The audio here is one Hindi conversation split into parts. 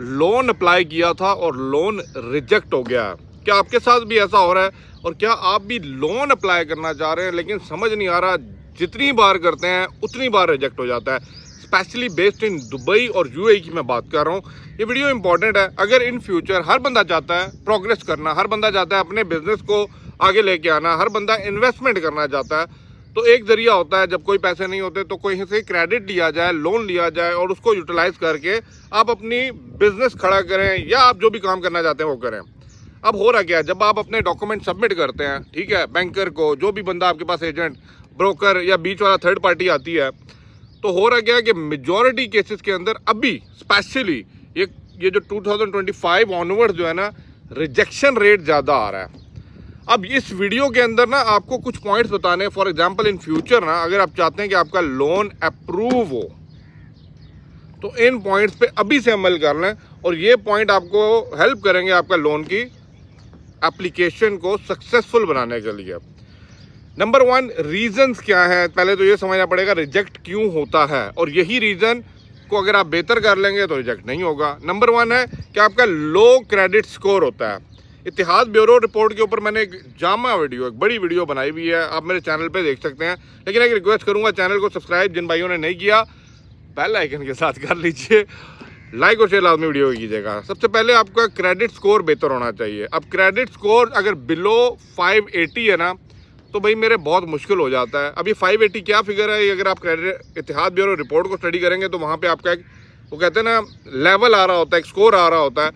लोन अप्लाई किया था और लोन रिजेक्ट हो गया। क्या आपके साथ भी ऐसा हो रहा है? और क्या आप भी लोन अप्लाई करना चाह रहे हैं लेकिन समझ नहीं आ रहा, जितनी बार करते हैं उतनी बार रिजेक्ट हो जाता है? स्पेशली बेस्ड इन दुबई और यूएई की मैं बात कर रहा हूँ। ये वीडियो इंपॉर्टेंट है। अगर इन फ्यूचर हर बंदा चाहता है प्रोग्रेस करना, हर बंदा चाहता है अपने बिजनेस को आगे लेके आना, हर बंदा इन्वेस्टमेंट करना चाहता है, तो एक जरिया होता है जब कोई पैसे नहीं होते तो कोई से क्रेडिट लिया जाए, लोन लिया जाए और उसको यूटिलाइज करके आप अपनी बिजनेस खड़ा करें या आप जो भी काम करना चाहते हैं वो करें। अब हो रहा क्या है, जब आप अपने डॉक्यूमेंट सबमिट करते हैं, ठीक है, बैंकर को, जो भी बंदा आपके पास एजेंट, ब्रोकर या बीच वाला थर्ड पार्टी आती है, तो हो रहा क्या है कि मेजॉरिटी केसेस के अंदर अभी स्पेशली ये जो 2025 ऑनवर्ड जो है ना, रिजेक्शन रेट ज़्यादा आ रहा है। अब इस वीडियो के अंदर ना आपको कुछ पॉइंट्स बताने, फॉर एग्जांपल इन फ्यूचर ना अगर आप चाहते हैं कि आपका लोन अप्रूव हो तो इन पॉइंट्स पे अभी से अमल कर लें और ये पॉइंट आपको हेल्प करेंगे आपका लोन की एप्लीकेशन को सक्सेसफुल बनाने के लिए। नंबर 1, रीजंस क्या है, पहले तो ये समझना पड़ेगा रिजेक्ट क्यों होता है, और यही रीजन को अगर आप बेहतर कर लेंगे तो रिजेक्ट नहीं होगा। नंबर 1 है कि आपका लो क्रेडिट स्कोर होता है। इतिहाद ब्यूरो रिपोर्ट के ऊपर मैंने एक जामा वीडियो, एक बड़ी वीडियो बनाई हुई है, आप मेरे चैनल पे देख सकते हैं। लेकिन एक रिक्वेस्ट करूंगा, चैनल को सब्सक्राइब जिन भाइयों ने नहीं किया बेल आइकन के साथ कर लीजिए, लाइक और शेयर लाजमी वीडियो कीजिएगा। सबसे पहले आपका क्रेडिट स्कोर बेहतर होना चाहिए। अब क्रेडिट स्कोर अगर बिलो 580 है ना तो भाई मेरे बहुत मुश्किल हो जाता है। अब ये 580 क्या फिगर है, ये अगर आप क्रेडिट इतिहाद ब्यूरो रिपोर्ट को स्टडी करेंगे तो वहाँ पे आपका एक, वो कहते हैं ना, लेवल आ रहा होता है, एक स्कोर आ रहा होता है,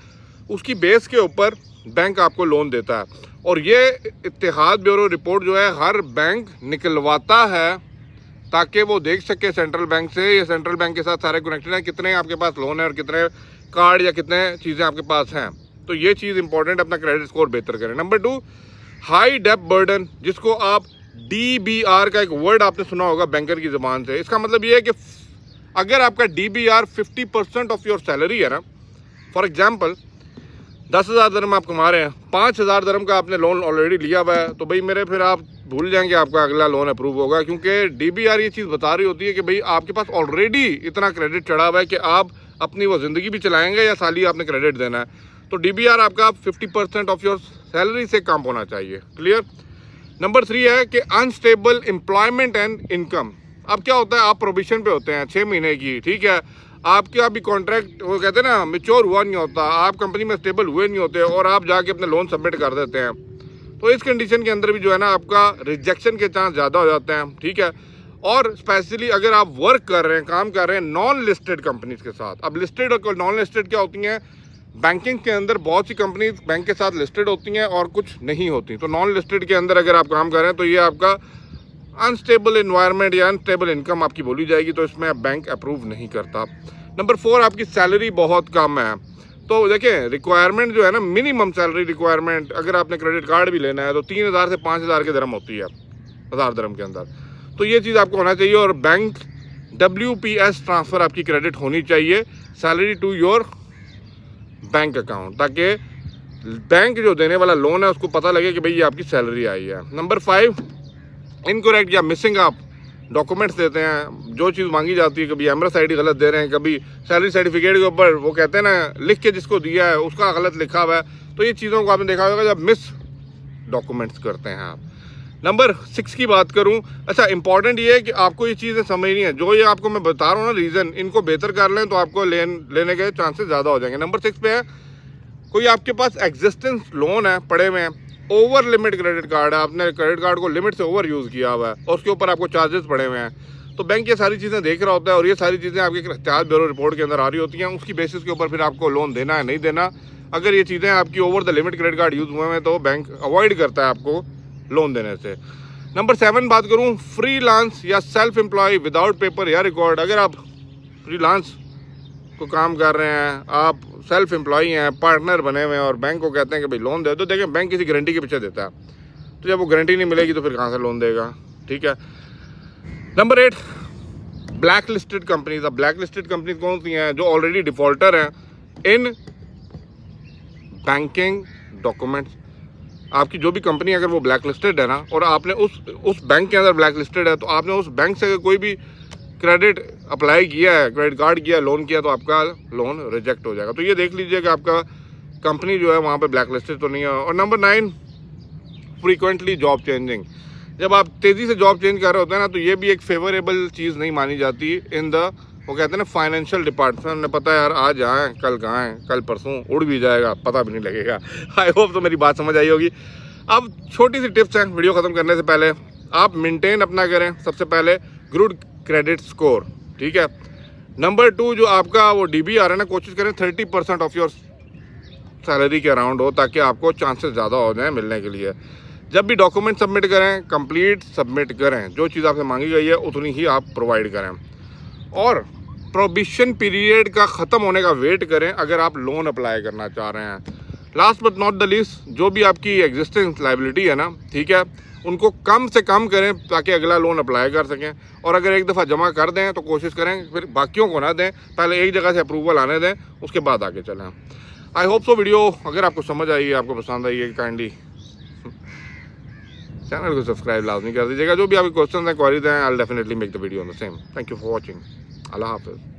उसकी बेस के ऊपर बैंक आपको लोन देता है। और ये इत्तेहाद ब्यूरो रिपोर्ट जो है हर बैंक निकलवाता है ताकि वो देख सके सेंट्रल बैंक से, ये सेंट्रल बैंक के साथ सारे कनेक्टेड हैं, कितने आपके पास लोन है और कितने कार्ड या कितने चीज़ें आपके पास हैं। तो ये चीज़ इंपॉर्टेंट, अपना क्रेडिट स्कोर बेहतर करें। नंबर 2, हाई डेब्ट बर्डन, जिसको आप DBR का एक वर्ड आपने सुना होगा बैंकर की ज़बान से। इसका मतलब ये है कि अगर आपका DBR 50% ऑफ योर सैलरी है ना, फॉर एग्जाम्पल 10,000 दरम आप कमा रहे हैं, 5,000 दरम का आपने लोन ऑलरेडी लिया हुआ है, तो भाई मेरे फिर आप भूल जाएंगे आपका अगला लोन अप्रूव होगा, क्योंकि DBR ये चीज़ बता रही होती है कि भाई आपके पास ऑलरेडी इतना क्रेडिट चढ़ा हुआ है कि आप अपनी वो ज़िंदगी भी चलाएंगे या साली आपने क्रेडिट देना है। तो DBR आपका 50% ऑफ योर सैलरी से कम होना चाहिए। क्लियर। नंबर 3 है कि अनस्टेबल एम्प्लॉयमेंट एंड इनकम। अब क्या होता है, आप प्रोविजन पे होते हैं 6 महीने की, ठीक है, आपका अभी कॉन्ट्रैक्ट, वो कहते हैं ना, मैच्योर हुआ नहीं होता, आप कंपनी में स्टेबल हुए नहीं होते और आप जाके अपने लोन सबमिट कर देते हैं, तो इस कंडीशन के अंदर भी जो है ना आपका रिजेक्शन के चांस ज़्यादा हो जाते हैं। ठीक है। और स्पेशली अगर आप वर्क कर रहे हैं, काम कर रहे हैं नॉन लिस्टेड कंपनीज के साथ। अब लिस्टेड और नॉन लिस्टेड क्या होती हैं, बैंकिंग के अंदर बहुत सी कंपनीज बैंक के साथ लिस्टेड होती हैं और कुछ नहीं होती। तो नॉन लिस्टेड के अंदर अगर आप काम कर रहे हैं तो ये आपका अनस्टेबल एनवायरनमेंट या अनस्टेबल इनकम आपकी बोली जाएगी, तो इसमें बैंक अप्रूव नहीं करता। नंबर 4, आपकी सैलरी बहुत कम है। तो देखें, रिक्वायरमेंट जो है ना, मिनिमम सैलरी रिक्वायरमेंट अगर आपने क्रेडिट कार्ड भी लेना है तो 3,000 से 5,000 के दरम होती है 1,000 दरम के अंदर। तो ये चीज़ आपको होना चाहिए। और बैंक WPS ट्रांसफ़र आपकी क्रेडिट होनी चाहिए, salary to your bank account, ताकि बैंक जो देने वाला लोन है उसको पता लगे कि भाई ये आपकी सैलरी आई है। नंबर 5, इनकरेक्ट या मिसिंग आप डॉक्यूमेंट्स देते हैं, जो चीज़ मांगी जाती है, कभी एमरस ID गलत दे रहे हैं, कभी सैलरी सर्टिफिकेट के ऊपर वो कहते हैं ना, लिख के जिसको दिया है उसका गलत लिखा हुआ है। तो ये चीज़ों को आपने देखा होगा जब मिस डॉक्यूमेंट्स करते हैं आप। नंबर 6 की बात करूं, अच्छा इंपॉर्टेंट ये है कि आपको ये चीज़ें समझनी है, जो ये आपको मैं बता रहा हूँ ना रीज़न, इनको बेहतर कर लें तो आपको लेने के चांसेस ज़्यादा हो जाएंगे। नंबर 6 पे है, कोई आपके पास एग्जिस्टेंस लोन है पड़े हुए हैं, ओवर लिमिट क्रेडिट कार्ड है, आपने क्रेडिट कार्ड को लिमिट से ओवर यूज़ किया हुआ है और उसके ऊपर आपको चार्जेस पड़े हुए हैं, तो बैंक ये सारी चीज़ें देख रहा होता है और ये सारी चीज़ें आपके इत्तेहाद ब्यूरो रिपोर्ट के अंदर आ रही होती हैं। उसकी बेसिस के ऊपर फिर आपको लोन देना है नहीं देना। अगर ये चीज़ें आपकी over the limit credit card use हुए हैं तो बैंक अवॉइड करता है आपको लोन देने से। नंबर 7 बात करूँ, फ्रीलांस या सेल्फ एम्प्लॉय विदाउट पेपर या रिकॉर्ड। अगर आप फ्रीलांस को काम कर रहे हैं, आप सेल्फ एम्प्लॉय हैं, पार्टनर बने हुए हैं और बैंक को कहते हैं कि भाई लोन दे, तो देखें बैंक किसी गारंटी के पीछे देता है, तो जब वो गारंटी नहीं मिलेगी तो फिर कहाँ से लोन देगा। ठीक है। Number 8, black listed companies. अब ब्लैक लिस्टेड कंपनीज कौन सी हैं, जो ऑलरेडी डिफॉल्टर हैं इन बैंकिंग डॉक्यूमेंट्स। आपकी जो भी कंपनी अगर वो ब्लैक लिस्टेड है ना, और आपने उस बैंक के अंदर ब्लैक लिस्टेड है, तो आपने उस बैंक से कोई भी क्रेडिट अप्लाई किया है, क्रेडिट कार्ड किया, लोन किया, तो आपका लोन रिजेक्ट हो जाएगा। तो ये देख लीजिए कि आपका कंपनी जो है वहाँ पे ब्लैक लिस्टेड तो नहीं है। और नंबर 9, फ्रीक्वेंटली जॉब चेंजिंग। जब आप तेज़ी से जॉब चेंज कर रहे होते हैं ना, तो ये भी एक फेवरेबल चीज़ नहीं मानी जाती इन द, वो कहते हैं ना, फाइनेंशियल डिपार्टमेंट। ने पता है यार आज यहाँ है, कल कहाँ है, कल परसों उड़ भी जाएगा, पता भी नहीं लगेगा। आई होप तो मेरी बात समझ आई होगी। अब छोटी सी टिप्स हैं वीडियो ख़त्म करने से पहले, आप मेंटेन अपना करें सबसे पहले गुड क्रेडिट स्कोर, ठीक है। नंबर 2, जो आपका वो DB आ रहा है ना, कोशिश करें 30% ऑफ योर सैलरी के अराउंड हो, ताकि आपको चांसेस ज़्यादा हो जाएं मिलने के लिए। जब भी डॉक्यूमेंट सबमिट करें, कंप्लीट सबमिट करें, जो चीज़ आपसे मांगी गई है उतनी ही आप प्रोवाइड करें। और प्रोबिशन पीरियड का ख़त्म होने का वेट करें अगर आप लोन अप्लाई करना चाह रहे हैं। Last but not the least, जो भी आपकी एग्जिस्टिंग लाइबिलिटी है ना, ठीक है, उनको कम से कम करें ताकि अगला लोन अप्लाई कर सकें। और अगर एक दफ़ा जमा कर दें तो कोशिश करें फिर बाकियों को ना दें, पहले एक जगह से अप्रूवल आने दें, उसके बाद आगे चलें। आई होप सो वीडियो अगर आपको समझ आई है, आपको पसंद आई है, काइंडली चैनल को सब्सक्राइब लाजमी कर दीजिएगा। जो भी आपके क्वेश्चन हैं, क्वारीज हैं, I will definitely make the video on the same. Thank you for watching. अल्लाह हाफिज़।